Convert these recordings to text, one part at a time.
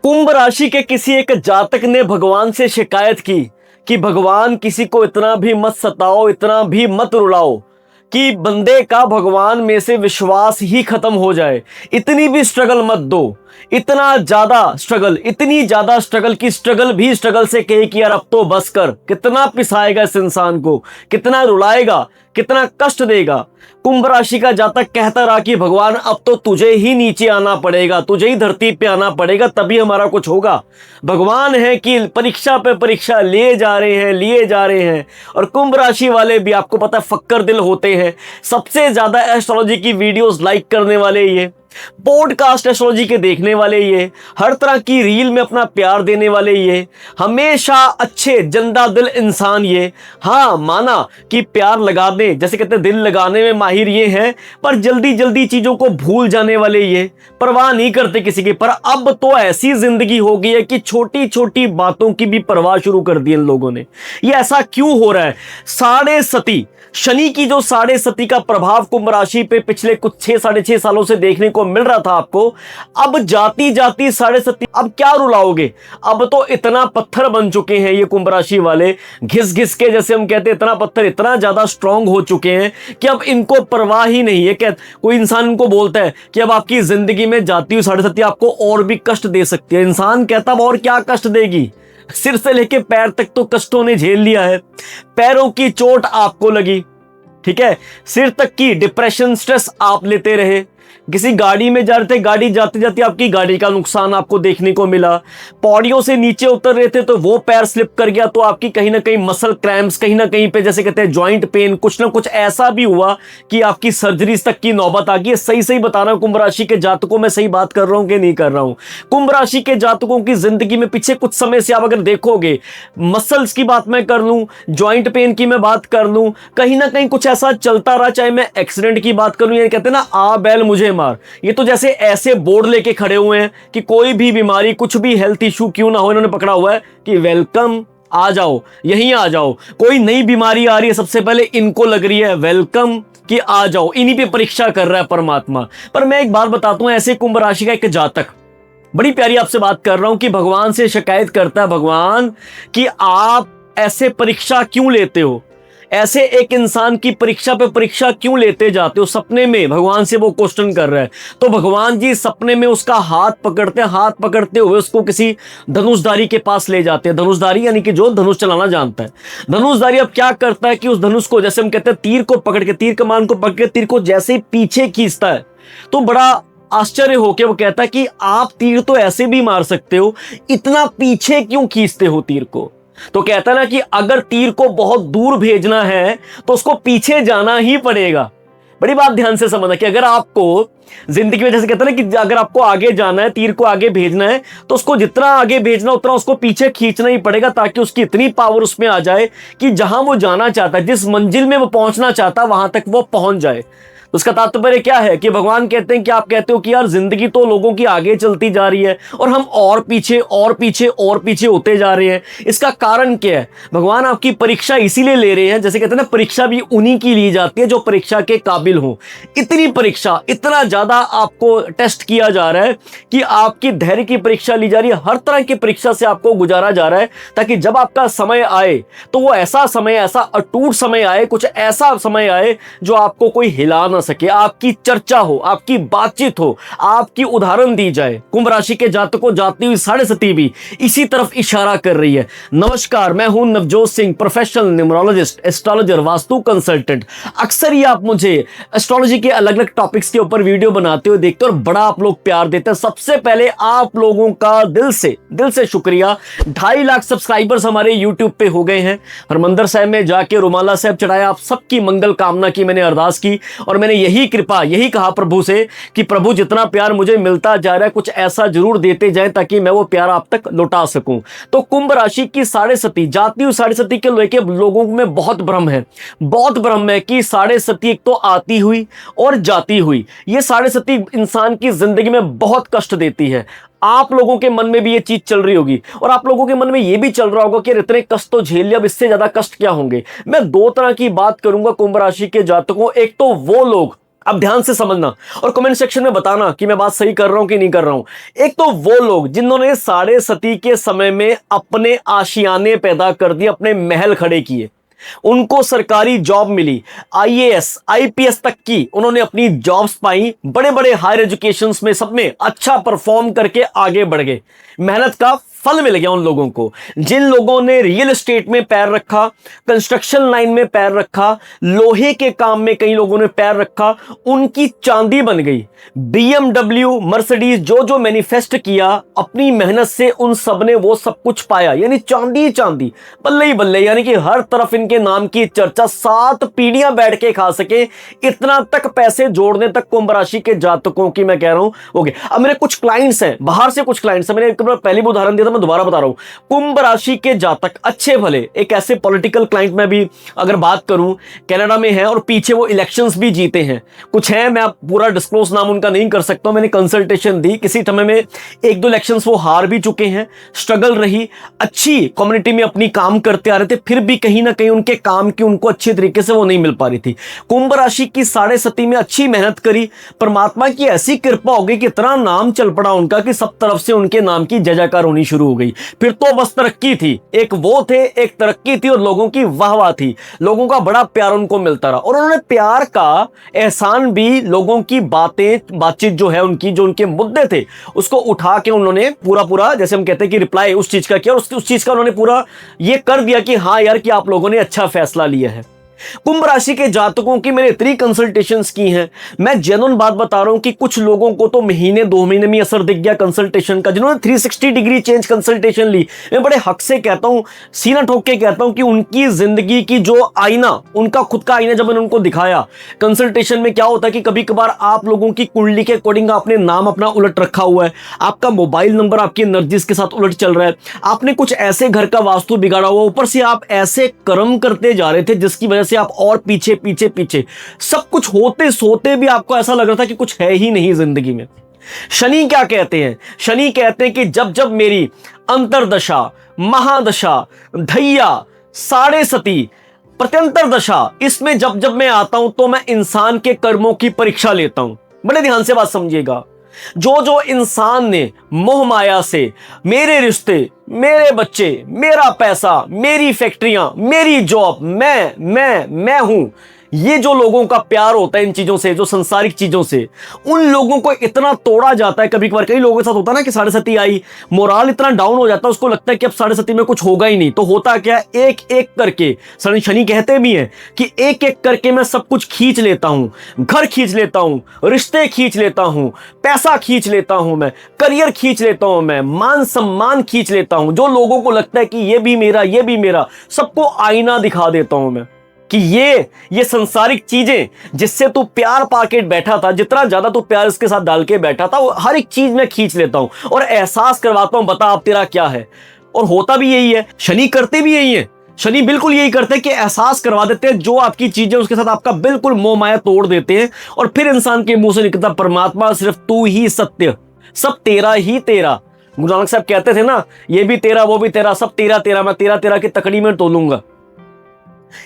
कुंभ राशि के किसी एक जातक ने भगवान से शिकायत की कि भगवान किसी को इतना भी मत सताओ, इतना भी मत रुलाओ कि बंदे का भगवान में से विश्वास ही खत्म हो जाए। इतनी भी स्ट्रगल मत दो, इतना ज्यादा स्ट्रगल, इतनी ज्यादा स्ट्रगल की स्ट्रगल भी स्ट्रगल से कहे कि यार अब तो बस कर। कितना पिसाएगा इस इंसान को, कितना रुलाएगा, कितना कष्ट देगा। कुंभ राशि का जातक कहता रहा कि भगवान अब तो तुझे ही नीचे आना पड़ेगा, तुझे ही धरती पे आना पड़ेगा, तभी हमारा कुछ होगा। भगवान है कि परीक्षा पे परीक्षा लिए जा रहे हैं, लिए जा रहे हैं। और कुंभ राशि वाले भी आपको पता है फक्कर दिल होते हैं। सबसे ज्यादा एस्ट्रोलॉजी की वीडियोस लाइक करने वाले ये, पॉडकास्ट एस्ट्रोलॉजी के देखने वाले ये, हर तरह की रील में अपना प्यार देने वाले ये, हमेशा अच्छे जंदा दिल इंसान ये। हाँ, माना कि प्यार लगाने, जैसे कहते हैं दिल लगाने में माहिर ये हैं, पर जल्दी जल्दी चीजों को भूल जाने वाले ये, परवाह नहीं करते किसी की। पर अब तो ऐसी जिंदगी हो गई है कि छोटी छोटी बातों की भी परवाह शुरू कर दी इन लोगों ने। ये ऐसा क्यों हो रहा है? साढ़े सती शनि की जो साढ़े सती का प्रभाव कुंभ राशि पे पिछले कुछ 6-6.5 सालों से देखने को मिल रहा था आपको, अब जाती जाती साढ़े सती, अब क्या रुलाओगे? अब तो इतना पत्थर बन चुके हैं ये कुंभ राशि वाले, घिस घिस के, जैसे हम कहते हैं, इतना पत्थर, इतना ज्यादा स्ट्रांग हो चुके हैं कि अब इनको परवाह ही नहीं है। क्या कोई इंसान इनको बोलता है कि अब आपकी जिंदगी में जाती हुई साढ़े सती आपको और भी कष्ट दे सकती है, इंसान कहता अब और क्या कष्ट देगी? सिर से लेके पैर तक तो कष्टों ने झेल लिया है। पैरों की चोट आपको लगी, ठीक है, सिर तक की डिप्रेशन, स्ट्रेस आप लेते रहे। किसी गाड़ी में जा रहे थे, गाड़ी जाते जाते आपकी गाड़ी का नुकसान आपको देखने को मिला। पौड़ियों से नीचे उतर रहे थे तो वो पैर स्लिप कर गया, तो आपकी कहीं ना कहीं मसल क्रैम्प्स, कहीं ना कहीं पे जैसे कहते हैं जॉइंट पेन, कुछ ना कुछ ऐसा भी हुआ कि आपकी सर्जरीज तक की नौबत आ गई। सही सही बता रहा हूं कुंभ राशि के जातकों में, सही बात कर रहा हूं कि नहीं कर रहा हूं? कुंभ राशि के जातकों की जिंदगी में पिछले कुछ समय से आप अगर देखोगे, मसल्स की बात मैं कर लूं, जॉइंट पेन की मैं बात कर लूं, कहीं ना कहीं कुछ ऐसा चलता रहा। चाहे मैं एक्सीडेंट की बात करूं, ये कहते हैं ना आ बैल मुझे मार, ये तो जैसे ऐसे बोर्ड लेके खड़े हुए हैं कि कोई भी बीमारी, कुछ भी हेल्थ इशू क्यों ना हो, इन्होंने पकड़ा हुआ है कि वेलकम, आ जाओ, यहीं आ जाओ। कोई नई बीमारी आ रही है, सबसे पहले इनको लग रही है वेलकम कि आ जाओ, इन्हीं पे परीक्षा कर रहा है परमात्मा। पर मैं एक बात बताता हूं, ऐसे कुंभ राशि का एक जातक, बड़ी प्यारी आपसे बात कर रहा हूं, कि भगवान से शिकायत करता है, भगवान कि आप ऐसे परीक्षा क्यों लेते हो, ऐसे एक इंसान की परीक्षा पे परीक्षा क्यों लेते जाते हो? सपने में भगवान से वो क्वेश्चन कर रहा है, तो भगवान जी सपने में उसका हाथ पकड़ते, हाथ पकड़ते हुए उसको किसी धनुषधारी के पास ले जाते हैं। धनुषधारी यानी कि जो धनुष चलाना जानता है। धनुषधारी अब क्या करता है कि उस धनुष को, जैसे हम कहते हैं तीर को पकड़ के, तीर कमान को पकड़ के तीर को जैसे ही पीछे खींचता है, तो बड़ा आश्चर्य होके वो कहता है कि आप तीर तो ऐसे भी मार सकते हो, इतना पीछे क्यों खींचते हो तीर को? तो कहता है ना कि अगर तीर को बहुत दूर भेजना है तो उसको पीछे जाना ही पड़ेगा। बड़ी बात ध्यान से समझना कि अगर आपको जिंदगी में, जैसे कहते हैं ना कि अगर आपको आगे जाना है, तीर को आगे भेजना है, तो उसको जितना आगे भेजना उतना उसको पीछे खींचना ही पड़ेगा, ताकि उसकी इतनी पावर उसमें आ जाए कि जहां वो जाना चाहता है, जिस मंजिल में वो पहुंचना चाहता है, वहां तक वो पहुंच जाए। उसका तात्पर्य क्या है कि भगवान कहते हैं कि आप कहते हो कि यार जिंदगी तो लोगों की आगे चलती जा रही है और हम और पीछे और पीछे और पीछे होते जा रहे हैं। इसका कारण क्या है? भगवान आपकी परीक्षा इसीलिए ले रहे हैं, जैसे कहते हैं ना, परीक्षा भी उन्हीं की ली जाती है जो परीक्षा के काबिल हो। इतनी परीक्षा, इतना ज्यादा आपको टेस्ट किया जा रहा है कि आपकी धैर्य की परीक्षा ली जा रही है, हर तरह की परीक्षा से आपको गुजारा जा रहा है, ताकि जब आपका समय आए तो वो ऐसा समय, ऐसा अटूट समय आए, कुछ ऐसा समय आए जो आपको कोई हिला ना सके, आपकी चर्चा हो, आपकी बातचीत हो, आपकी उदाहरण दी जाए। कुंभ राशि के जातकों जाती हुई साढ़े सती भी इसी तरफ इशारा कर रही है। नमस्कार, मैं हूं Navjot Singh, professional numerologist, astrologer, vastu consultant. अक्सर ही आप मुझे एस्ट्रोलॉजी के अलग अलग टॉपिक्स के ऊपर वीडियो बनाते हुए देखते हो और बड़ा आप लोग प्यार देते हैं। सबसे पहले आप लोगों का दिल से शुक्रिया। 2.5 लाख सब्सक्राइबर्स हमारे यूट्यूब पे हो गए हैं। हरमंदिर साहिब में जाके रुमाला साहब चढ़ाया, आप सबकी मंगल कामना की मैंने अरदास की और मैंने यही कृपा, यही कहा प्रभु से कि प्रभु जितना प्यार मुझे मिलता जा रहा है, कुछ ऐसा जरूर देते जाएं ताकि मैं वो प्यार आप तक लौटा सकूं। तो कुंभ राशि की साढ़े सती, जाती हुई साढ़े सती के लेके लोगों में बहुत भ्रम है, बहुत भ्रम है कि साढ़े सती एक तो आती हुई और जाती हुई। ये साढ़े सती इंसान की जिंदगी में बहुत कष्ट देती है। आप लोगों के मन में भी ये चीज चल रही होगी और आप लोगों के मन में ये भी चल रहा होगा कि इतने कष्ट तो झेल लिया, अब इससे ज्यादा कष्ट क्या होंगे। मैं 2 तरह की बात करूंगा कुंभ राशि के जातकों। एक तो वो लोग अब ध्यान से समझना और कमेंट सेक्शन में बताना कि मैं बात सही कर रहा हूं कि नहीं कर रहा हूं। एक तो वो लोग जिन्होंने साढ़े सती के समय में अपने आशियाने पैदा कर दिए, अपने महल खड़े किए, उनको सरकारी जॉब मिली, आईएएस आईपीएस तक की उन्होंने अपनी जॉब्स पाई, बड़े बड़े हायर एजुकेशंस में सब में अच्छा परफॉर्म करके आगे बढ़ गए, मेहनत का फल मिल गया उन लोगों को। जिन लोगों ने रियल एस्टेट में पैर रखा, कंस्ट्रक्शन लाइन में पैर रखा, लोहे के काम में कई लोगों ने पैर रखा, उनकी चांदी बन गई। बीएमडब्ल्यू मर्सिडीज जो जो मैनिफेस्ट किया अपनी मेहनत से, उन सब ने वो सब कुछ पाया, यानी चांदी चांदी, बल्ले ही बल्ले, यानी कि हर तरफ इनके नाम की चर्चा, 7 पीढ़ियां बैठ के खा सके, इतना तक पैसे जोड़ने तक कुंभ राशि के जातकों की मैं कह रहा हूं हो गए। अब मेरे कुछ क्लाइंट्स हैं, बाहर से कुछ क्लाइंट्स हैं, मैंने एक पहले भी उदाहरण दिया था, मैं दोबारा बता रहा हूं। कुंभ राशि के जातक अच्छे भले, एक ऐसे पॉलिटिकल क्लाइंट में भी अगर बात करूं, कनाडा में है और पीछे वो इलेक्शंस भी जीते हैं, कुछ है, मैं पूरा डिस्क्लोज नाम उनका नहीं कर सकता हूं, मैंने कंसल्टेशन दी, किसी समय में 1-2 इलेक्शंस वो हार भी चुके हैं, स्ट्रगल रही, अच्छी कम्युनिटी में अपनी काम करते आ रहे थे, फिर भी कहीं ना कहीं उनके काम की उनको अच्छे तरीके से वो नहीं मिल पा रही थी। कुंभ राशि की साढ़े सती में अच्छी मेहनत करी, परमात्मा की ऐसी कृपा हो गई कि इतना नाम चल पड़ा उनका कि सब तरफ से उनके नाम की जय जयकार होनी शुरू हो गई। फिर तो बस तरक्की थी, एक वो थे, एक तरक्की थी और लोगों की वाहवाह थी, लोगों का बड़ा प्यार उनको मिलता रहा और उन्होंने प्यार का एहसान भी, लोगों की बातचीत जो है उनकी, जो उनके मुद्दे थे उसको उठा के उन्होंने पूरा जैसे हम कहते हैं कि रिप्लाई उस चीज का किया और उस चीज का उन्होंने पूरा ये कर दिया कि हाँ यार कि आप लोगों ने अच्छा फैसला लिया है। कुंभ राशि के जातकों की मैंने इतनी कंसल्टेशंस की हैं, मैं जेन्युइन बात बता रहा हूं कि कुछ लोगों को तो महीने 2 महीने में असर दिख गया कंसल्टेशन का, जिन्होंने 360 डिग्री चेंज कंसल्टेशन ली। मैं बड़े हक से कहता हूं, सीना ठोक के कहता हूं कि उनकी जिंदगी की जो आईना, उनका खुद का आईना जब मैंने उनको दिखाया कंसल्टेशन में, क्या होता है कि कभी कभार आप लोगों की कुंडली के अकॉर्डिंग आपने नाम अपना उलट रखा हुआ है, आपका मोबाइल नंबर आपकी एनर्जीज के साथ उलट चल रहा है, आपने कुछ ऐसे घर का वास्तु बिगाड़ा हुआ, ऊपर से आप ऐसे कर्म करते जा रहे थे जिसकी वजह से आप और पीछे पीछे पीछे, सब कुछ होते सोते भी आपको ऐसा लग रहा था कि कुछ है ही नहीं जिंदगी में। शनि क्या कहते हैं? शनि कहते हैं कि जब जब मेरी अंतरदशा, महादशा, धैया, साढ़े सती, प्रत्यंतर दशा, इसमें जब जब मैं आता हूं तो मैं इंसान के कर्मों की परीक्षा लेता हूं। बड़े ध्यान से बात समझिएगा। जो जो इंसान ने मोह माया से मेरे रिश्ते, मेरे बच्चे, मेरा पैसा, मेरी फैक्ट्रियां, मेरी जॉब, मैं हूं, ये जो लोगों का प्यार होता है इन चीजों से, जो संसारिक चीजों से, उन लोगों को इतना तोड़ा जाता है। कभी कभार कई लोगों के साथ होता है ना कि साढ़े सती आई, मोराल इतना डाउन हो जाता है, उसको लगता है कि अब साढ़े सती में कुछ होगा ही नहीं। तो होता क्या, एक एक करके, शनि कहते भी हैं कि एक एक करके मैं सब कुछ खींच लेता हूं, घर खींच लेता हूं, रिश्ते खींच लेता हूं, पैसा खींच लेता हूं, मैं करियर खींच लेता हूं, मैं मान सम्मान खींच लेता हूं। जो लोगों को लगता है कि ये भी मेरा, ये भी मेरा, सबको आईना दिखा देता हूं मैं कि ये संसारिक चीजें जिससे तू प्यार पाके बैठा था, जितना ज्यादा तू प्यार इसके साथ डाल के बैठा था, वो हर एक चीज मैं खींच लेता हूं और एहसास करवाता हूं, बता अब तेरा क्या है। और होता भी यही है, शनि करते भी यही है, शनि बिल्कुल यही करते हैं कि एहसास करवा देते हैं जो आपकी चीजें, उसके साथ आपका बिल्कुल मोह माया तोड़ देते हैं और फिर इंसान के मुंह से निकलता परमात्मा सिर्फ तू ही सत्य, सब तेरा ही तेरा। गुरु नानक साहब कहते थे ना, ये भी तेरा वो भी तेरा, सब तेरा तेरा, मैं तेरा तेरा की तकड़ी में तोलूंगा।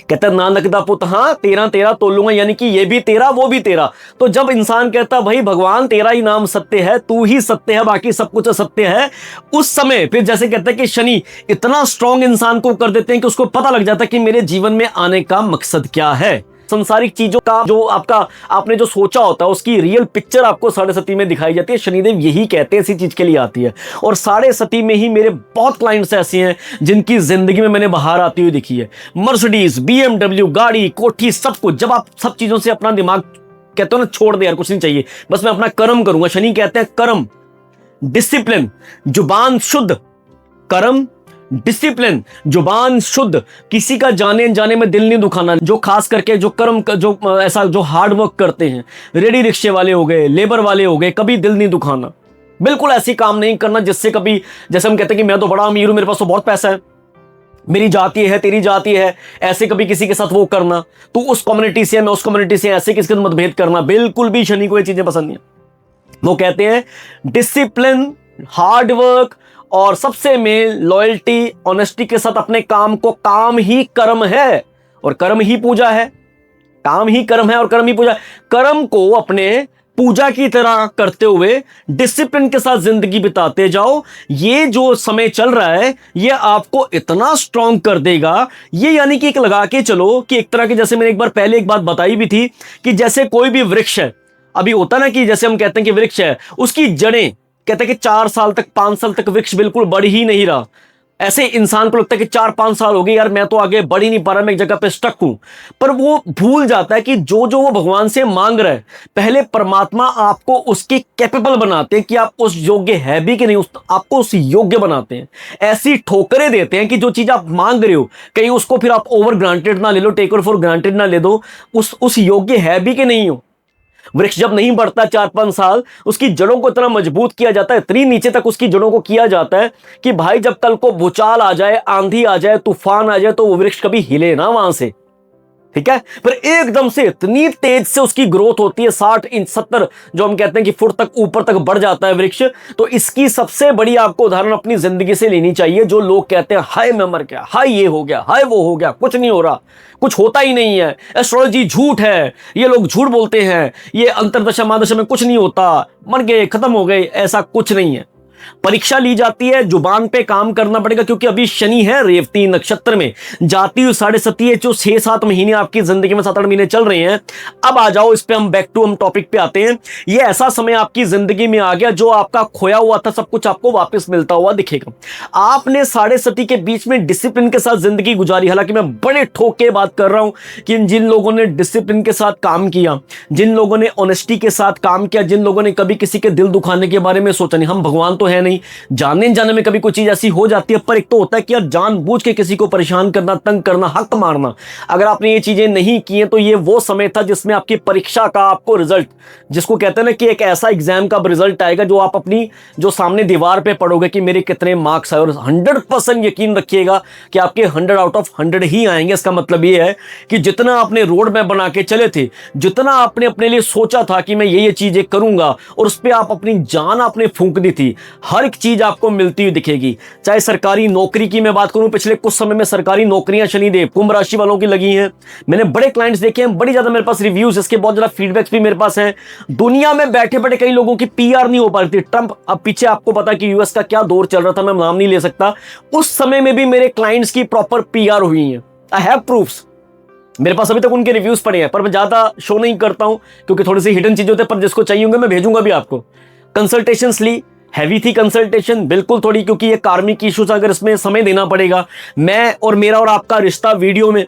कहता नानक दा पुत, हाँ तेरा तेरा तोलूंगा, यानी कि ये भी तेरा वो भी तेरा। तो जब इंसान कहता भाई भगवान तेरा ही नाम सत्य है, तू ही सत्य है, बाकी सब कुछ असत्य है, उस समय फिर जैसे कहते हैं कि शनि इतना स्ट्रांग इंसान को कर देते हैं कि उसको पता लग जाता है कि मेरे जीवन में आने का मकसद क्या है। संसारिक चीजों का जो आपने जो सोचा होता है उसकी रियल पिक्चर आपको साढ़े सती में दिखाई जाती है। शनिदेव यही कहते हैं, इसी चीज के लिए आती है। और साढ़े सती में ही मेरे बहुत क्लाइंट्स ऐसे हैं जिनकी जिंदगी में मैंने बाहर आती हुई दिखी है। मर्सिडीज, बीएमडब्ल्यू, गाड़ी, कोठी, सब कुछ। जब आप सब चीजों से अपना दिमाग कहते हो ना छोड़ दे यार, कुछ नहीं चाहिए, बस मैं अपना कर्म करूंगा। शनि कहते हैं कर्म, डिसिप्लिन, जुबान शुद्ध, कर्म, डिसिप्लिन, जुबान शुद्ध, किसी का जाने जाने में दिल नहीं दुखाना। जो खास करके जो कर्म जो ऐसा जो हार्ड वर्क करते हैं, रेडी रिक्शे वाले हो गए, लेबर वाले हो गए, कभी दिल नहीं दुखाना, बिल्कुल ऐसी काम नहीं करना जिससे कभी, जैसे हम कहते हैं कि मैं तो बड़ा अमीर हूं, मेरे पास तो बहुत पैसा है, मेरी जाति है, तेरी जाति है, ऐसे कभी किसी के साथ वो करना, तू उस कम्युनिटी से है, मैं उस कम्युनिटी से, ऐसे किसी के साथ मतभेद करना, बिल्कुल भी शनि को ये चीजें पसंद नहीं है। वो कहते हैं डिसिप्लिन, हार्ड वर्क और सबसे में लॉयल्टी, ऑनेस्टी के साथ अपने काम को, काम ही कर्म है और कर्म ही पूजा है। काम ही कर्म है और कर्म ही पूजा। कर्म को अपने पूजा की तरह करते हुए डिसिप्लिन के साथ जिंदगी बिताते जाओ। ये जो समय चल रहा है ये आपको इतना स्ट्रांग कर देगा। ये यानी कि एक लगा के चलो कि एक तरह के, जैसे मैंने एक बार पहले एक बात बताई भी थी कि जैसे कोई भी वृक्ष है, अभी होता ना कि जैसे हम कहते हैं कि वृक्ष है, उसकी जड़ें कहते हैं कि 4 साल तक 5 साल तक वृक्ष बिल्कुल बढ़ ही नहीं रहा। ऐसे इंसान को लगता है कि 4-5 साल हो गए यार, मैं तो आगे बढ़ ही नहीं पा रहा, मैं एक जगह पे स्टक हूं। पर वो भूल जाता है कि जो जो वो भगवान से मांग रहा है, पहले परमात्मा आपको उसके कैपेबल बनाते हैं कि आप उस योग्य है भी कि नहीं, आपको उस योग्य बनाते हैं। ऐसी ठोकरें देते हैं कि जो चीज आप मांग रहे हो कहीं उसको फिर आप ओवर ग्रांटेड ना ले लो, टेक फॉर ग्रांटेड ना ले दो, उस योग्य है भी कि नहीं हो। वृक्ष जब नहीं बढ़ता 4-5 साल, उसकी जड़ों को इतना मजबूत किया जाता है, इतनी नीचे तक उसकी जड़ों को किया जाता है कि भाई जब कल को भूचाल आ जाए, आंधी आ जाए, तूफान आ जाए, तो वो वृक्ष कभी हिले ना वहां से। ठीक है, पर एकदम से इतनी तेज से उसकी ग्रोथ होती है, 60 इंच 70 जो हम कहते हैं कि फुट तक ऊपर तक बढ़ जाता है वृक्ष। तो इसकी सबसे बड़ी आपको उदाहरण अपनी जिंदगी से लेनी चाहिए। जो लोग कहते हैं हाय मैं मर गया, हाय ये हो गया, हाय वो हो गया, कुछ नहीं हो रहा, कुछ होता ही नहीं है, एस्ट्रोलॉजी झूठ है, ये लोग झूठ बोलते हैं, ये अंतरदशा महादशा में कुछ नहीं होता, मर गए, खत्म हो गए, ऐसा कुछ नहीं है। परीक्षा ली जाती है, जुबान पे काम करना पड़ेगा, क्योंकि अभी शनि है रेवती नक्षत्र में, जाती हुई 7.5 जो 6-7 महीने आपकी जिंदगी में 7-8 महीने चल रहे हैं। अब आ जाओ इस पे, हम बैक टू हम टॉपिक पे आते हैं। ये ऐसा समय आपकी जिंदगी में आ गया जो आपका खोया हुआ था सब कुछ आपको वापस मिलता हुआ दिखेगा। आपने 7.5 के बीच में डिसिप्लिन के साथ जिंदगी गुजारी। हालांकि मैं बड़े ठोक के बात कर रहा हूं कि जिन लोगों ने डिसिप्लिन के साथ काम किया, जिन लोगों ने ऑनेस्टी के साथ काम किया, जिन लोगों ने कभी किसी के दिल दुखाने के बारे में सोचा नहीं, हम भगवान तो है नहीं, जानने जाने में कभी कोई चीज ऐसी हो जाती है, पर एक तो होता है कि यार जानबूझ के किसी को परेशान करना, तंग करना, हक मारना। अगर आपने ये चीजें नहीं की हैं तो ये वो समय था जिसमें आपकी परीक्षा का आपको रिजल्ट, जिसको कहते हैं ना कि एक ऐसा एग्जाम का रिजल्ट आएगा जो आप अपनी जो सामने दीवार पे पढ़ोगे कि मेरे कितने मार्क्स आए, और 100% यकीन रखिएगा कि आपके 100 आउट ऑफ 100 ही आएंगे। इसका मतलब ये है कि जितना आपने रोड मैप बना के चले थे, जितना आपने अपने लिए सोचा था कि मैं ये चीजें करूंगा, और उस पर आप अपनी जान आपने फूंक दी थी, हर एक चीज आपको मिलती हुई दिखेगी। चाहे सरकारी नौकरी की मैं बात करूं, पिछले कुछ समय में सरकारी नौकरियां शनिदेव कुंभ राशि वालों की लगी हैं। मैंने बड़े क्लाइंट्स देखे हैं, बड़ी ज्यादा मेरे पास रिव्यूज, इसके बहुत ज्यादा फीडबैक्स भी मेरे पास हैं। दुनिया में बैठे बैठे कई लोगों की पीआर नहीं हो पा रही थी। ट्रंप, अब पीछे आपको पता कि यूएस का क्या दौर चल रहा था, मैं नाम नहीं ले सकता, उस समय में भी मेरे क्लाइंट्स की प्रॉपर पीआर हुई है। आई हैव प्रूफ्स, मेरे पास अभी तक उनके रिव्यूज पड़े हैं, पर मैं ज्यादा शो नहीं करता हूं क्योंकि थोड़ी सी हिडन चीजें होती है। पर जिसको चाहिए होंगे मैं भेजूंगा भी आपको। कंसल्टेशंस ली, हैवी थी कंसल्टेशन बिल्कुल थोड़ी, क्योंकि ये कार्मिक इश्यूज, अगर इसमें समय देना पड़ेगा। मैं और मेरा और आपका रिश्ता वीडियो में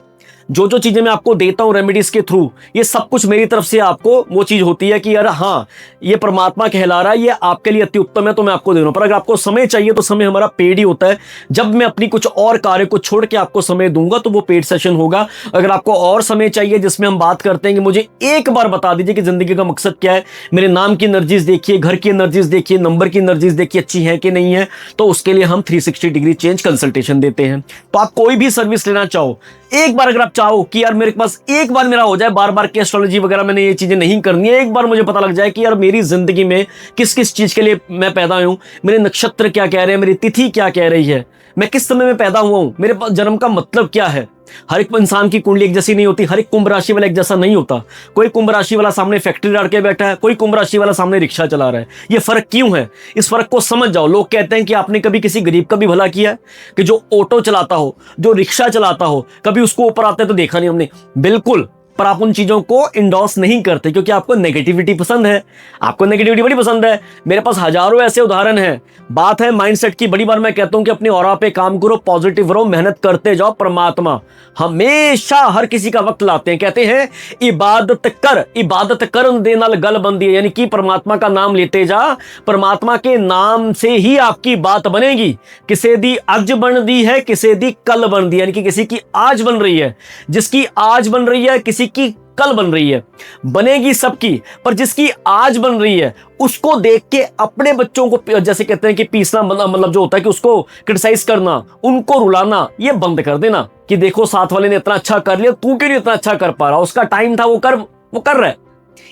जो जो चीजें मैं आपको देता हूं रेमेडीज के थ्रू, ये सब कुछ मेरी तरफ से आपको वो चीज होती है कि यार हाँ ये परमात्मा कहला रहा है, ये आपके लिए अति उत्तम है, तो मैं आपको दे रहा हूं। पर अगर आपको समय चाहिए तो समय हमारा पेड ही होता है। जब मैं अपनी कुछ और कार्य को छोड़ के आपको समय दूंगा तो वो पेड सेशन होगा। अगर आपको और समय चाहिए जिसमें हम बात करते हैं कि मुझे एक बार बता दीजिए कि जिंदगी का मकसद क्या है, मेरे नाम की एनर्जीज देखिए, घर की एनर्जीज देखिए, नंबर की एनर्जीज देखिए अच्छी है कि नहीं है, तो उसके लिए हम 360 डिग्री चेंज कंसल्टेशन देते हैं। तो आप कोई भी सर्विस लेना चाहो, एक बार अगर आप चाहो कि यार मेरे पास एक बार मेरा हो जाए, बार बार की एस्ट्रोलॉजी वगैरह मैंने ये चीजें नहीं करनी है, एक बार मुझे पता लग जाए कि यार मेरी जिंदगी में किस किस चीज के लिए मैं पैदा हूं, मेरे नक्षत्र क्या कह रहे हैं, मेरी तिथि क्या कह रही है, मैं किस समय में पैदा हुआ हूं, मेरे पास जन्म का मतलब क्या है। हर एक इंसान की कुंडली एक जैसी नहीं होती, हर एक कुंभ राशि वाला एक जैसा नहीं होता। कोई कुंभ राशि वाला सामने फैक्ट्री डाल के बैठा है, कोई कुंभ राशि वाला सामने रिक्शा चला रहा है। ये फर्क क्यों है, इस फर्क को समझ जाओ। लोग कहते हैं कि आपने कभी किसी गरीब का भी भला किया है, कि जो ऑटो चलाता हो, जो रिक्शा चलाता हो, कभी उसको ऊपर आते तो देखा नहीं हमने? बिल्कुल, पर आप उन चीजों को इंडोर्स नहीं करते क्योंकि आपको नेगेटिविटी पसंद है, आपको नेगेटिविटी बड़ी पसंद है। मेरे पास हजारों ऐसे उदाहरण हैं। बात है माइंडसेट की। बड़ी बार मैं कहता हूं कि अपने ऑरा पे काम करो, पॉजिटिव रहो, मेहनत करते जाओ। परमात्मा हमेशा हर किसी का वक्त लाते हैं। कहते हैं इबादत कर, इबादत कर दे नाल गल बंदी है, यानी कि परमात्मा का नाम लेते जा, परमात्मा के नाम से ही आपकी बात बनेगी। किसी दी अज बन दी है, किसी दी कल बन दी, यानी कि किसी की आज बन रही है, जिसकी आज बन रही है किसी की कल बन रही है, बनेगी सबकी। पर जिसकी आज बन रही है उसको देख के अपने बच्चों को, जैसे कहते हैं कि पीसना, मतलब जो होता है कि उसको क्रिटिसाइज करना, उनको रुलाना, ये बंद कर देना कि देखो साथ वाले ने इतना अच्छा कर लिया, तू क्यों नहीं इतना अच्छा कर पा रहा, उसका टाइम था, वो कर रहा है,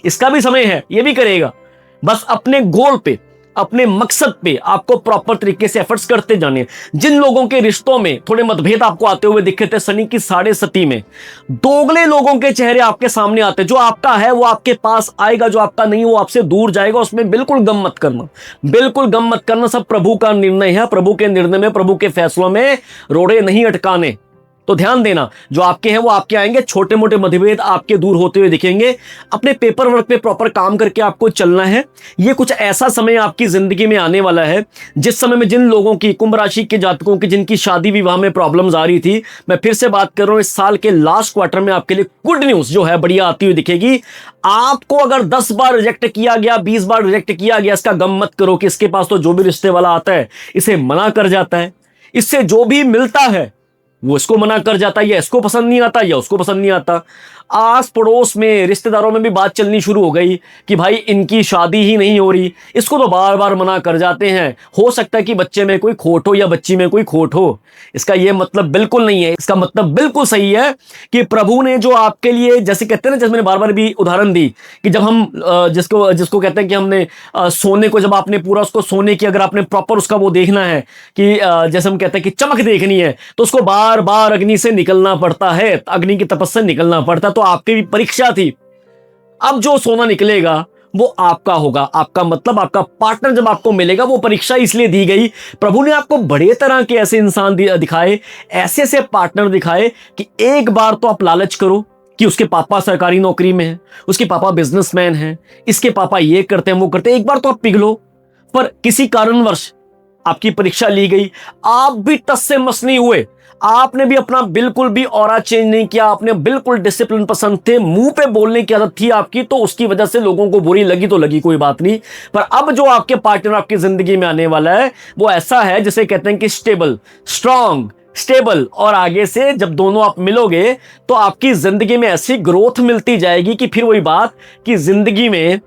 इसका भी समय है, ये भी करेगा। बस अपने गोल पे, अपने मकसद पे आपको प्रॉपर तरीके से एफर्ट्स करते जाने। जिन लोगों के रिश्तों में थोड़े मतभेद आपको आते हुए दिखे थे शनि की 6.5 में, दोगले लोगों के चेहरे आपके सामने आते। जो आपका है वो आपके पास आएगा, जो आपका नहीं वो आपसे दूर जाएगा। उसमें बिल्कुल गम मत करना, बिल्कुल गम मत करना। सब प्रभु का निर्णय है, प्रभु के निर्णय में, प्रभु के फैसलों में रोड़े नहीं अटकाने। तो ध्यान देना, जो आपके हैं वो आपके आएंगे। छोटे मोटे मतभेद आपके दूर होते हुए दिखेंगे। अपने पेपर वर्क पे प्रॉपर काम करके आपको चलना है। ये कुछ ऐसा समय आपकी जिंदगी में आने वाला है जिस समय में जिन लोगों की, कुंभ राशि के जातकों की, जिनकी शादी विवाह में प्रॉब्लम्स आ रही थी, मैं फिर से बात कर रहा हूं, इस साल के लास्ट क्वार्टर में आपके लिए गुड न्यूज जो है बढ़िया आती हुई दिखेगी। आपको अगर 10 बार रिजेक्ट किया गया, 20 बार रिजेक्ट किया गया, इसका गम मत करो कि इसके पास तो जो भी रिश्ते वाला आता है इसे मना कर जाता है, इससे जो भी मिलता है वो इसको मना कर जाता है, या इसको पसंद नहीं आता या उसको पसंद नहीं आता। आस पड़ोस में, रिश्तेदारों में भी बात चलनी शुरू हो गई कि भाई इनकी शादी ही नहीं हो रही, इसको तो बार बार मना कर जाते हैं। हो सकता है कि बच्चे में कोई खोट हो या बच्ची में कोई खोट हो, इसका यह मतलब बिल्कुल नहीं है। इसका मतलब बिल्कुल सही है कि प्रभु ने जो आपके लिए, जैसे कहते हैं ना, जैसे मैंने बार बार भी उदाहरण दी कि जब हम जिसको कहते हैं कि हमने सोने को, जब आपने पूरा उसको सोने की, अगर आपने प्रॉपर उसका वो देखना है कि जैसे हम कहते हैं कि चमक देखनी है, तो उसको बार बार अग्नि से निकलना पड़ता है, अग्नि की तपस्या निकलना पड़ता है। तो आपकी भी परीक्षा थी, अब जो सोना निकलेगा वो आपका होगा। आपका मतलब आपका पार्टनर जब आपको मिलेगा, वो परीक्षा इसलिए दी गई। प्रभु ने आपको बड़े तरह के ऐसे इंसान दिखाए, ऐसे ऐसे पार्टनर दिखाए कि एक बार तो आप लालच करो कि उसके पापा सरकारी नौकरी में हैं, उसके पापा बिजनेसमैन हैं, इसके पापा ये करते हैं वो करते हैं। एक बार तो आप पिघलो। पर किसी कारणवश आपकी परीक्षा ली गई, आप भी टस से मस नहीं हुए, आपने भी अपना बिल्कुल भी ऑरा चेंज नहीं किया, आपने बिल्कुल डिसिप्लिन पसंद थे, मुंह पे बोलने की आदत थी आपकी, तो उसकी वजह से लोगों को बुरी लगी तो लगी, कोई बात नहीं। पर अब जो आपके पार्टनर आपकी जिंदगी में आने वाला है वो ऐसा है जिसे कहते हैं कि स्टेबल, स्ट्रांग, स्टेबल। और आगे से जब दोनों आप मिलोगे तो आपकी जिंदगी में ऐसी ग्रोथ मिलती जाएगी कि फिर वही बात कि जिंदगी में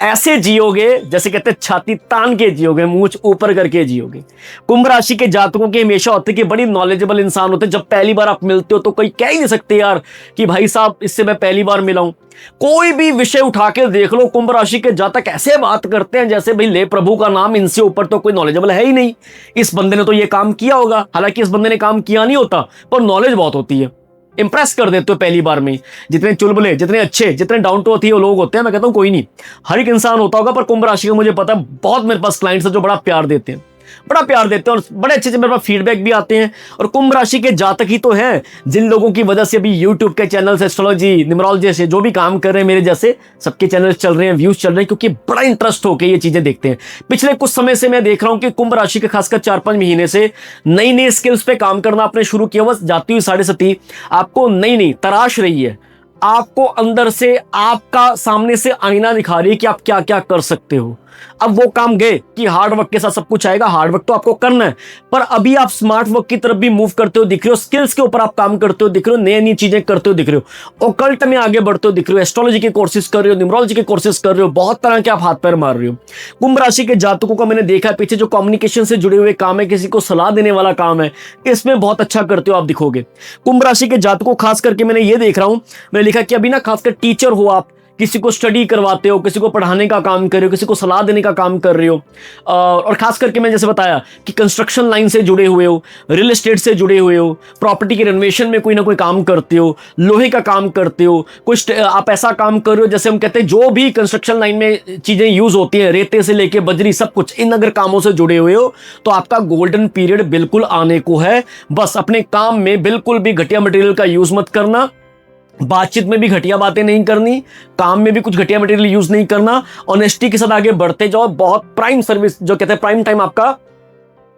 ऐसे जियोगे जैसे कहते हैं छाती तान के जियोगे, मूंछ ऊपर करके जियोगे। कुंभ राशि के जातकों के हमेशा होते हैं कि बड़ी नॉलेजेबल इंसान होते हैं। जब पहली बार आप मिलते हो तो कोई कह ही नहीं सकते यार कि भाई साहब इससे मैं पहली बार मिला हूं। कोई भी विषय उठा के देख लो, कुंभ राशि के जातक ऐसे बात करते हैं जैसे भाई ले प्रभु का नाम, इनसे ऊपर तो कोई नॉलेजेबल है ही नहीं। इस बंदे ने तो ये काम किया होगा, हालांकि इस बंदे ने काम किया नहीं होता, पर नॉलेज बहुत होती है, इंप्रेस कर देते हो पहली बार में। जितने चुलबुले, जितने अच्छे, जितने डाउन टू अर्थ लोग होते हैं, मैं कहता हूं कोई नहीं, हर एक इंसान होता होगा, पर कुंभ राशि का मुझे पता है बहुत मेरे पास क्लाइंट्स है जो बड़ा प्यार देते हैं, बड़ा प्यार देते हैं और बड़े अच्छे से मेरे पास फीडबैक भी आते हैं। और कुंभ राशि के जातक ही तो हैं जिन लोगों की वजह से अभी यूट्यूब के चैनल से एस्ट्रोलॉजी, न्यूमरोलॉजी से जो भी काम कर रहे हैं मेरे जैसे, सबके चैनल चल रहे हैं, व्यूज चल रहे हैं, क्योंकि बड़ा इंटरेस्ट होकर ये चीजें देखते हैं। पिछले कुछ समय से मैं देख रहा हूं कि कुंभ राशि के खासकर 4-5 महीने से नई नई स्किल्स पे काम करना आपने शुरू किया। बस जाती हुई 7.5 आपको नई नई तराश रही है, आपको अंदर से, आपका सामने से आईना दिखा रही है कि आप क्या क्या कर सकते हो। अब वो काम गए कि हार्ड वर्क के साथ सब कुछ आएगा, हार्ड वर्क तो आपको करना है, पर अभी आप स्मार्ट वर्क की तरफ भी मूव करते हो दिख रहे हो, स्किल्स के ऊपर आप काम करते हो दिख रहे हो, नई नई चीजें करते हो दिख रहे हो, ओकल्ट में आगे बढ़ते हो दिख रहे हो, एस्ट्रोलॉजी के कोर्सेज कर रहे हो, न्यूमरोलॉजी के कोर्सेज कर रहे हो, बहुत तरह के आप हाथ पैर मार रहे हो। कुंभ राशि के जातकों को मैंने देखा है पीछे जो कम्युनिकेशन से जुड़े हुए काम है, किसी को सलाह देने वाला काम है, इसमें बहुत अच्छा करते हो आप दिखोगे। कुंभ राशि के जातकों खास करके मैंने ये देख रहा हूं, मैंने लिखा कि अभी ना खासकर टीचर हो आप, किसी को स्टडी करवाते हो, किसी को पढ़ाने का काम कर रहे हो, किसी को सलाह देने का काम कर रहे हो, और खास करके मैंने जैसे बताया कि कंस्ट्रक्शन लाइन से जुड़े हुए हो, रियल एस्टेट से जुड़े हुए हो, प्रॉपर्टी के रेनोवेशन में कोई ना कोई काम करते हो, लोहे का काम करते हो, कुछ आप ऐसा काम कर रहे हो जैसे हम कहते हैं जो भी कंस्ट्रक्शन लाइन में चीजें यूज होती हैं, रेते से लेके बजरी सब कुछ, इन अगर कामों से जुड़े हुए हो तो आपका गोल्डन पीरियड बिल्कुल आने को है। बस अपने काम में बिल्कुल भी घटिया मटेरियल का यूज मत करना, बातचीत में भी घटिया बातें नहीं करनी, काम में भी कुछ घटिया मटेरियल यूज नहीं करना, ऑनेस्टी के साथ आगे बढ़ते जाओ। बहुत प्राइम सर्विस जो कहते हैं प्राइम टाइम आपका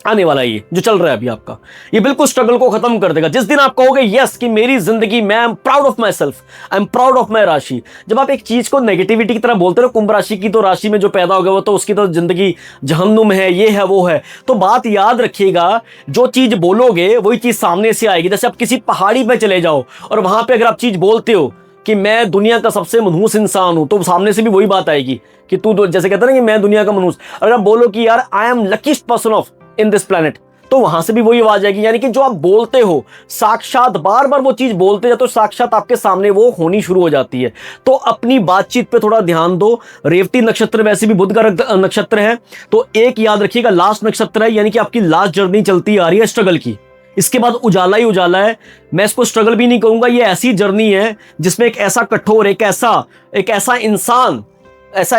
आने वाला है, ये जो चल रहा है अभी आपका, ये बिल्कुल स्ट्रगल को खत्म कर देगा। जिस दिन आप कहोगे यस कि मेरी जिंदगी, मैं am proud of my self, I am proud of my राशि। जब आप एक चीज को नेगेटिविटी की तरह बोलते हो, कुंभ राशि की तो राशि में जो पैदा हो गया वो तो उसकी तो जिंदगी जहन्नुम है, ये है वो है, तो बात याद रखिएगा, जो चीज बोलोगे वही चीज सामने से आएगी। जैसे आप किसी पहाड़ी पे चले जाओ और वहां पे अगर आप चीज बोलते हो कि मैं दुनिया का सबसे मनहूस इंसान हूं, तो सामने से भी वही बात आएगी कि तू जैसे कहते हैं ना कि मैं दुनिया का मनहूस। अगर आप बोलो कि यार I am luckiest person of in this planet, तो वहां से भी वही आवाज आएगी। यानी कि जो आप बोलते हो साक्षात, बार बार वो चीज बोलते जाते हो, साक्षात आपके सामने वो होनी शुरू हो जाती है। तो अपनी बातचीत पे थोड़ा ध्यान दो। रेवती नक्षत्र वैसे भी बुध का नक्षत्र है, तो एक याद रखिएगा, लास्ट नक्षत्र है, यानी कि आपकी लास्ट जर्नी चलती आ रही है स्ट्रगल की। इसके बाद उजाला ही उजाला है। मैं इसको स्ट्रगल भी नहीं कहूंगा, ये ऐसी जर्नी है जिसमें एक ऐसा कठोर, एक ऐसा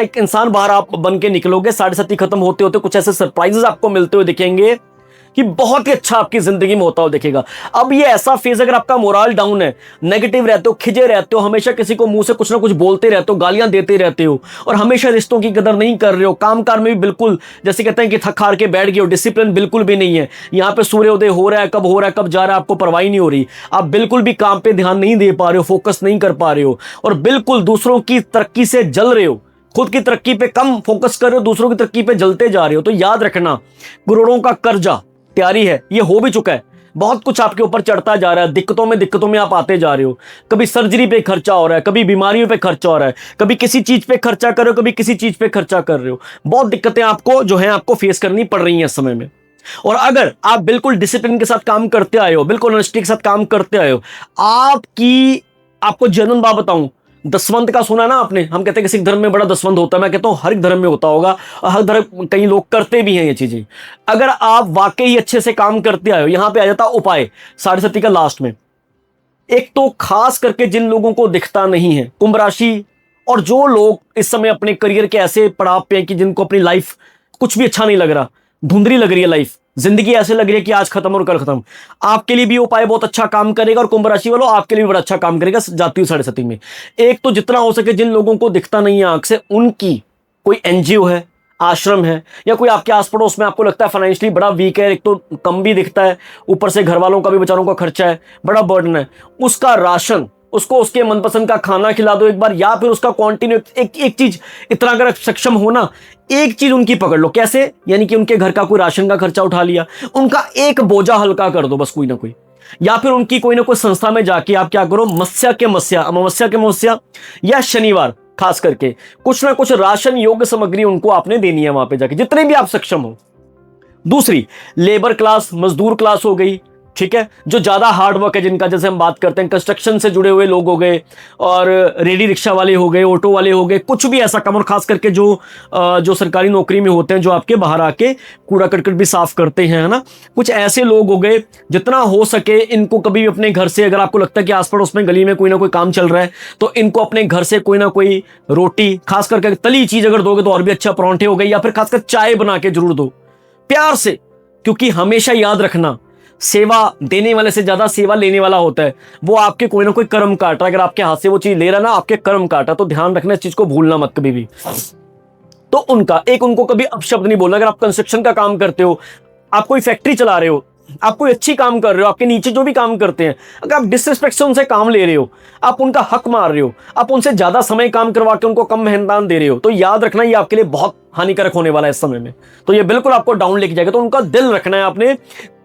एक इंसान बाहर आप बन के निकलोगे। 7:30 खत्म होते होते कुछ ऐसे सरप्राइजेस आपको मिलते हुए दिखेंगे कि बहुत ही अच्छा आपकी जिंदगी में होता हुआ दिखेगा। अब ये ऐसा फेज, अगर आपका मोरल डाउन है, नेगेटिव रहते हो, खिजे रहते हो, हमेशा किसी को मुंह से कुछ ना कुछ बोलते रहते हो, गालियां देते रहते हो, और हमेशा रिश्तों की कदर नहीं कर रहे हो, कामकाज में भी बिल्कुल जैसे कहते हैं कि थक हार के बैठ गए हो, डिसिप्लिन बिल्कुल भी नहीं है, यहाँ पे सूर्योदय हो रहा है, कब जा रहा है आपको परवाही नहीं हो रही, आप बिल्कुल भी काम पे ध्यान नहीं दे पा रहे हो, फोकस नहीं कर पा रहे हो, और बिल्कुल दूसरों की तरक्की से जल रहे हो, खुद की तरक्की पे कम फोकस कर रहे हो, दूसरों की तरक्की पे जलते जा रहे हो। तो याद रखना, करोड़ों का कर्जा तैयारी है, ये हो भी चुका है, बहुत कुछ आपके ऊपर चढ़ता जा रहा है, दिक्कतों में आप आते जा रहे हो। कभी सर्जरी पे खर्चा हो रहा है, कभी बीमारियों पे खर्चा हो रहा है, कभी किसी चीज पे खर्चा कर रहे हो, कभी किसी चीज पे खर्चा कर रहे हो। बहुत दिक्कतें आपको जो है आपको फेस करनी पड़ रही हैं इस समय में। और अगर आप बिल्कुल डिसिप्लिन के साथ काम करते आए हो, बिल्कुल ऑनेस्टी के साथ काम करते आए हो, आपको जन्म बात बताऊं, दसवंत का सुना ना आपने, हम कहते हैं कि सिख धर्म में बड़ा दसवंत होता है, मैं कहता हूं हर एक धर्म में होता होगा, और हर धर्म कई लोग करते भी हैं ये चीजें। अगर आप वाकई अच्छे से काम करते आए हो, यहां पे आ जाता उपाय 7:30 का लास्ट में। एक तो खास करके जिन लोगों को दिखता नहीं है, कुंभ राशि, और जो लोग इस समय अपने करियर के ऐसे पड़ाव पे हैं कि जिनको अपनी लाइफ कुछ भी अच्छा नहीं लग रहा, धुंधली लग रही है लाइफ, जिंदगी ऐसे लग रही है कि आज खत्म और कल खत्म, आपके लिए भी उपाय बहुत अच्छा काम करेगा। और कुंभ राशि वालों, आपके लिए भी बड़ा अच्छा काम करेगा जाती हुई 7:30 में। एक तो जितना हो सके जिन लोगों को दिखता नहीं है आंख से, उनकी कोई एनजीओ है, आश्रम है, या कोई आपके आस पड़ोस में आपको लगता है फाइनेंशियली बड़ा वीक है, एक तो कम भी दिखता है, ऊपर से घर वालों का भी बेचारों का खर्चा है, बड़ा बर्डन है, उसका राशन, उसको उसके मनपसंद का खाना खिला दो एक बार, या फिर उसका कंटिन्यू एक चीज, इतना अगर सक्षम हो ना, एक चीज उनकी पकड़ लो। कैसे? यानी कि उनके घर का कोई राशन का खर्चा उठा लिया, उनका एक बोझा हल्का कर दो बस, कोई ना कोई, या फिर उनकी कोई ना कोई संस्था में जाके आप क्या करो, अमावस्या के मस्या या शनिवार खास करके कुछ ना कुछ राशन योग्य सामग्री उनको आपने देनी है वहां पे जाके, जितने भी आप सक्षम हो। दूसरी, लेबर क्लास, मजदूर क्लास हो गई, ठीक है, जो ज्यादा हार्ड वर्क है जिनका, जैसे हम बात करते हैं कंस्ट्रक्शन से जुड़े हुए लोग हो गए, और रेडी रिक्शा वाले हो गए, ऑटो वाले हो गए, कुछ भी ऐसा काम, और खास करके जो सरकारी नौकरी में होते हैं, जो आपके बाहर आके कूड़ा करकट भी साफ करते हैं, है ना, कुछ ऐसे लोग हो गए। जितना हो सके इनको कभी भी अपने घर से, अगर आपको लगता है कि आस पड़ोस में गली में कोई ना कोई काम चल रहा है, तो इनको अपने घर से कोई ना कोई रोटी, खास करके तली चीज अगर दोगे तो और भी अच्छा, परांठे हो गए, या फिर खासकर चाय बना के जरूर दो प्यार से। क्योंकि हमेशा याद रखना, सेवा देने वाले से ज्यादा सेवा लेने वाला होता है, वो आपके कोई ना कोई कर्म काट रहा है। अगर आपके हाथ से वो चीज ले रहा है ना, आपके कर्म काटा, तो ध्यान रखना, इस चीज को भूलना मत कभी भी। तो उनको कभी अपशब्द नहीं बोलना। अगर आप कंस्ट्रक्शन का काम करते हो, आप कोई फैक्ट्री चला रहे हो, आप कोई अच्छी काम कर रहे हो, आपके नीचे जो भी काम करते हैं, अगर आप डिसरिस्पेक्ट से उनसे काम ले रहे हो, आप उनका हक मार रहे हो, आप उनसे ज्यादा समय काम करवा के उनको कम मेहनतान दे रहे हो, तो याद रखना ये आपके लिए बहुत हानिकारक होने वाला है इस समय में। तो ये बिल्कुल आपको डाउन लेके जाएगा। तो उनका दिल रखना है आपने,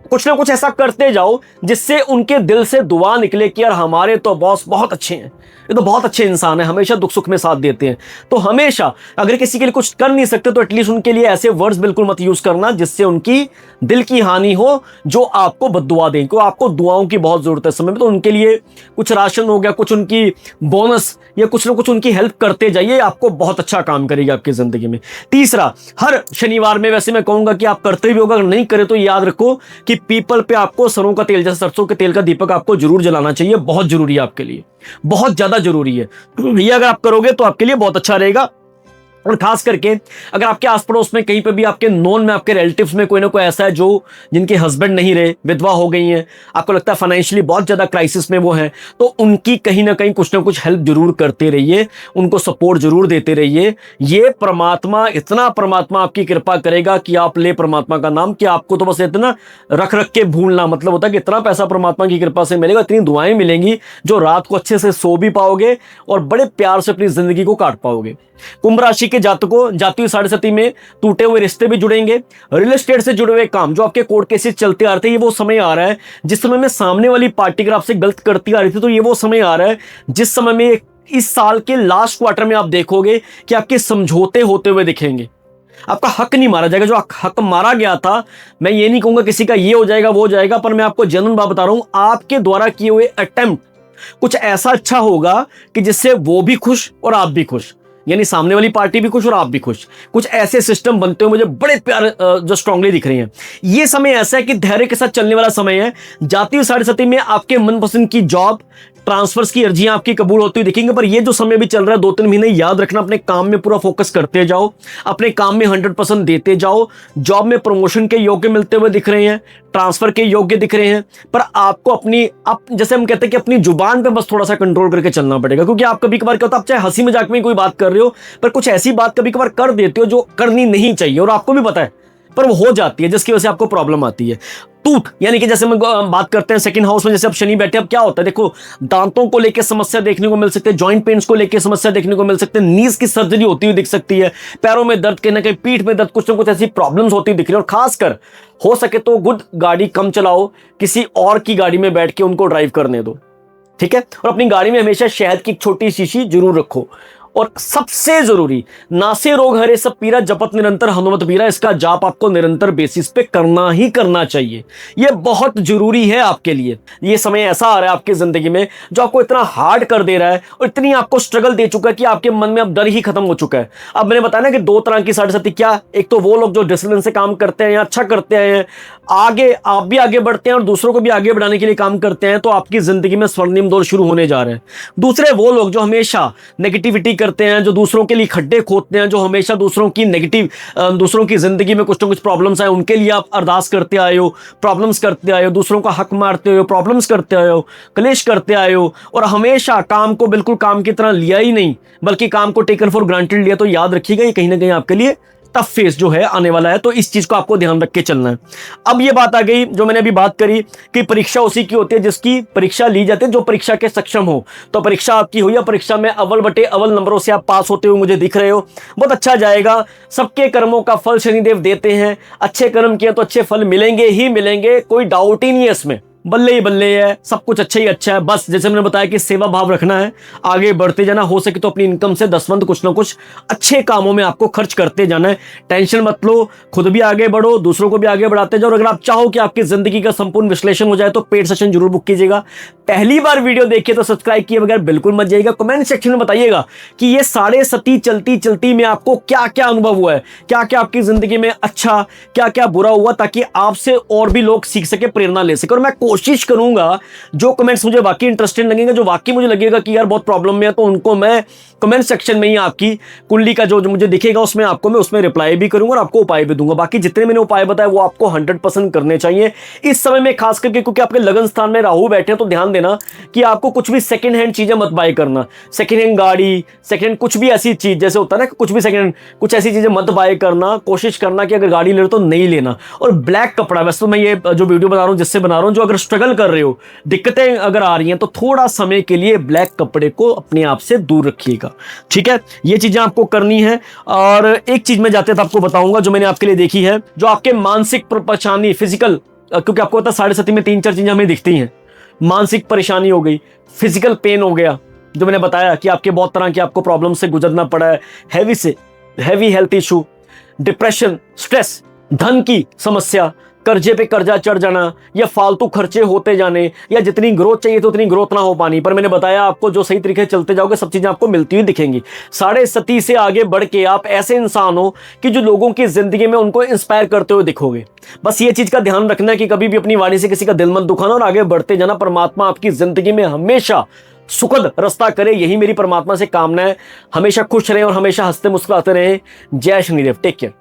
कुछ ना कुछ ऐसा करते जाओ जिससे उनके दिल से दुआ निकले कि यार हमारे तो बॉस बहुत अच्छे हैं, ये तो बहुत अच्छे इंसान है, हमेशा दुख सुख में साथ देते हैं। तो हमेशा अगर किसी के लिए कुछ कर नहीं सकते तो एटलीस्ट उनके लिए ऐसे वर्ड्स बिल्कुल मत यूज करना जिससे उनकी दिल की हानि हो, जो आपको बद्दुआ दें। क्योंकि आपको दुआओं की बहुत जरूरत है इस समय में, तो उनके लिए कुछ राशन हो गया, कुछ उनकी बोनस, या कुछ ना कुछ उनकी हेल्प करते जाइए, आपको बहुत अच्छा काम करेगी आपकी जिंदगी में। तीसरा, हर शनिवार में वैसे मैं कहूंगा कि आप करते भी होगा, अगर नहीं करे तो याद रखो कि पीपल पे आपको सरों का तेल, जैसे सरसों के तेल का दीपक आपको जरूर जलाना चाहिए, बहुत जरूरी है आपके लिए, बहुत ज्यादा जरूरी है। ये अगर आप करोगे तो आपके लिए बहुत अच्छा रहेगा। और खास करके अगर आपके आस पड़ोस में कहीं पे भी आपके नॉन में, आपके रिलेटिव्स में कोई ना कोई ऐसा है जो जिनके हस्बैंड नहीं रहे, विधवा हो गई हैं, आपको लगता है फाइनेंशियली बहुत ज्यादा क्राइसिस में वो हैं, तो उनकी कहीं ना कुछ हेल्प जरूर करते रहिए, उनको सपोर्ट जरूर देते रहिए। ये परमात्मा, इतना परमात्मा आपकी कृपा करेगा कि आप ले परमात्मा का नाम, कि आपको तो बस इतना रख रख के भूलना, मतलब होता है कि इतना पैसा परमात्मा की कृपा से मिलेगा, इतनी दुआएं मिलेंगी, जो रात को अच्छे से सो भी पाओगे और बड़े प्यार से अपनी जिंदगी को काट पाओगे। कुंभ राशि के जातकों, जाती हुई 7:30 में टूटे हुए रिश्ते भी जुड़ेंगे, रियल एस्टेट से जुड़े हुए काम, जो आपके कोर्ट केसेस चलते आ रहे थे, ये वो समय आ रहा है जिस समय में सामने वाली पार्टी अगर आपसे गलत करती आ रही थी, तो ये वो समय आ रहा है जिस समय में इस साल के लास्ट क्वार्टर में आप देखोगे कि आपके समझौते होते हुए दिखेंगे। आपका हक नहीं मारा जाएगा। जो हक मारा गया था, मैं ये नहीं कहूंगा किसी का ये हो जाएगा वो हो जाएगा, पर मैं आपको जेन्युइन बात बता रहा हूं, आपके द्वारा किए हुए अटेम्प्ट कुछ ऐसा अच्छा होगा कि जिससे वो भी खुश और आप भी खुश, यानी सामने वाली पार्टी भी खुश और आप भी खुश। कुछ ऐसे सिस्टम बनते हुए मुझे बड़े प्यारे जो स्ट्रांगली दिख रही हैं। ये समय ऐसा है कि धैर्य के साथ चलने वाला समय है। जाती हुई 7:30 में आपके मनपसंद की जॉब ट्रांसफर्स की अर्जियां आपकी कबूल होती हुई दिखेंगे। पर ये जो समय भी चल रहा है 2-3 महीने, याद रखना, अपने काम में पूरा फोकस करते जाओ, अपने काम में 100% देते जाओ। जॉब में प्रमोशन के योग्य मिलते हुए दिख रहे हैं, ट्रांसफर के योग्य दिख रहे हैं, पर आपको जैसे हम कहते हैं कि अपनी जुबान पे बस थोड़ा सा कंट्रोल करके चलना पड़ेगा। क्योंकि आप कभी कभार क्या होता है, आप चाहे हंसी मजाक में कोई बात कर रहे हो, पर कुछ ऐसी बात कभी कभार कर देते हो जो करनी नहीं चाहिए और आपको भी पता है, पर वो हो जाती है, जिसकी वजह से आपको प्रॉब्लम आती है। टूथ, यानी कि जैसे हम बात करते हैं सेकंड हाउस में, जैसे अब शनि बैठे, अब क्या होता है, देखो दांतों को लेकर समस्या देखने को मिल सकती है, जॉइंट पेन्स को लेकर समस्या देखने को मिल सकती है, नीज की सर्जरी होती हुई दिख सकती है, पैरों में दर्द, कहीं ना कहीं पीठ में दर्द, कुछ ना कुछ ऐसी प्रॉब्लम्स होती दिख रही है। और खासकर हो सके तो गुड गाड़ी कम चलाओ, किसी और की गाड़ी में बैठ के उनको ड्राइव करने दो, ठीक है। और अपनी गाड़ी में हमेशा शहद की एक छोटी शीशी जरूर रखो। और सबसे जरूरी, नासे रोग हरे सब पीरा जपत निरंतर हनुमत बीरा, इसका जाप आपको निरंतर बेसिस पे करना ही करना चाहिए। यह बहुत जरूरी है आपके लिए। यह समय ऐसा आ रहा है आपकी जिंदगी में जो आपको इतना हार्ड कर दे रहा है और इतनी आपको स्ट्रगल दे चुका है कि आपके मन में अब डर ही खत्म हो चुका है। अब मैंने बताया ना कि 2 तरह की 7:30 क्या, एक तो वो लोग जो डिसिप्लिन से काम करते हैं या अच्छा करते हैं, आगे आप भी आगे बढ़ते हैं और दूसरों को भी आगे बढ़ाने के लिए काम करते हैं, तो आपकी जिंदगी में स्वर्णिम दौर शुरू होने जा रहे हैं। दूसरे वो लोग जो हमेशा नेगेटिविटी करते हैं, जो दूसरों के लिए खड्डे खोदते हैं, जो हमेशा दूसरों की जिंदगी में कुछ ना कुछ प्रॉब्लम्स आए उनके लिए आप अरदास करते आए हो, प्रॉब्लम्स करते आए हो, दूसरों का हक मारते हो, प्रॉब्लम्स करते आए हो, क्लेश करते आए हो, और हमेशा काम को बिल्कुल काम की तरह लिया ही नहीं, बल्कि काम को टेकन फॉर ग्रांटेड लिया, तो याद रखिएगा ये कहीं ना कहीं आपके लिए टफ फेस जो है आने वाला है। तो इस चीज को आपको ध्यान रख के चलना है। अब ये बात आ गई जो मैंने अभी बात करी कि परीक्षा उसी की होती है जिसकी परीक्षा ली जाती है, जो परीक्षा के सक्षम हो। तो परीक्षा आपकी हुई है, परीक्षा में अव्वल बटे अव्वल नंबरों से आप पास होते हुए मुझे दिख रहे हो, बहुत अच्छा जाएगा। सबके कर्मों का फल शनिदेव देते हैं, अच्छे कर्म किए तो अच्छे फल मिलेंगे ही मिलेंगे, कोई डाउट ही नहीं है इसमें। बल्ले ही बल्ले है, सब कुछ अच्छा ही अच्छा है। बस जैसे मैंने बताया कि सेवा भाव रखना है, आगे बढ़ते जाना, हो सके तो अपनी इनकम से 10% कुछ ना कुछ अच्छे कामों में आपको खर्च करते जाना है। टेंशन मत लो, खुद भी आगे बढ़ो, दूसरों को भी आगे बढ़ाते जाओ। और अगर आप चाहो कि आपकी जिंदगी का संपूर्ण विश्लेषण हो जाए तो पेड सेशन जरूर बुक कीजिएगा। पहली बार वीडियो देखिए तो सब्सक्राइब किए बगैर बिल्कुल मत जाइएगा। कमेंट सेक्शन में बताइएगा कि ये 7:30 चलती चलती में आपको क्या क्या अनुभव हुआ है, क्या क्या आपकी जिंदगी में अच्छा, क्या क्या बुरा हुआ, ताकि आपसे और भी लोग सीख सके, प्रेरणा ले सके। और मैं कोशिश करूंगा जो कमेंट्स मुझे वाकई इंटरेस्टिंग लगेंगे, जो वाकई मुझे लगेगा कि यार बहुत प्रॉब्लम में है, तो उनको मैं कमेंट सेक्शन में ही आपकी कुंडली का जो मुझे दिखेगा उसमें आपको मैं उसमें रिप्लाई भी करूंगा और आपको उपाय भी दूंगा। बाकी जितने मैंने उपाय बताए वो आपको 100% करने चाहिए इस समय में, खास करके क्योंकि आपके लगन स्थान में राहु बैठे हैं। तो ध्यान देना कि आपको कुछ भी सेकंड हैंड चीजें मत बाय करना, सेकंड हैंड गाड़ी, सेकंड हैंड कुछ भी ऐसी चीज, जैसे होता है ना कुछ भी सेकंड हैंड, कुछ ऐसी चीजें मत बाय करना। कोशिश करना कि अगर गाड़ी ले रहे हो तो नहीं लेना। और ब्लैक कपड़ा, वैसे तो मैं ये जो वीडियो बना रहा हूं जिससे बना रहा हूं, जो अगर स्ट्रगल कर रहे हो, दिक्कतें अगर आ रही हैं, तो थोड़ा समय के लिए ब्लैक कपड़े को अपने आप से दूर रखिएगा, ठीक है। ये चीजें आपको करनी है। और एक चीज मैं जाते थे आपको बताऊंगा जो मैंने आपके लिए देखी है, जो आपके मानसिक परेशानी, फिजिकल, क्योंकि आपको पता है 7:30 में 3-4 चीजें हमें दिखती हैं। मानसिक परेशानी हो गई, फिजिकल पेन हो गया, जो मैंने बताया कि आपके बहुत तरह की आपको प्रॉब्लम से गुजरना पड़ा है, heavy health issue, depression, stress, धन की समस्या, कर्जे पे कर्जा चढ़ जाना, या फालतू खर्चे होते जाने, या जितनी ग्रोथ चाहिए तो उतनी ग्रोथ ना हो पानी। पर मैंने बताया आपको जो सही तरीके से चलते जाओगे सब चीजें आपको मिलती हुई दिखेंगी। 7:30 से आगे बढ़ के आप ऐसे इंसान हो कि जो लोगों की जिंदगी में उनको इंस्पायर करते हुए दिखोगे। बस ये चीज का ध्यान रखना कि कभी भी अपनी वाणी से किसी का दिल मत दुखाना और आगे बढ़ते जाना। परमात्मा आपकी जिंदगी में हमेशा सुखद रास्ता करे, यही मेरी परमात्मा से कामना है। हमेशा खुश रहें और हमेशा हंसते मुस्कुराते रहें। जय शनिदेव, टेक केयर।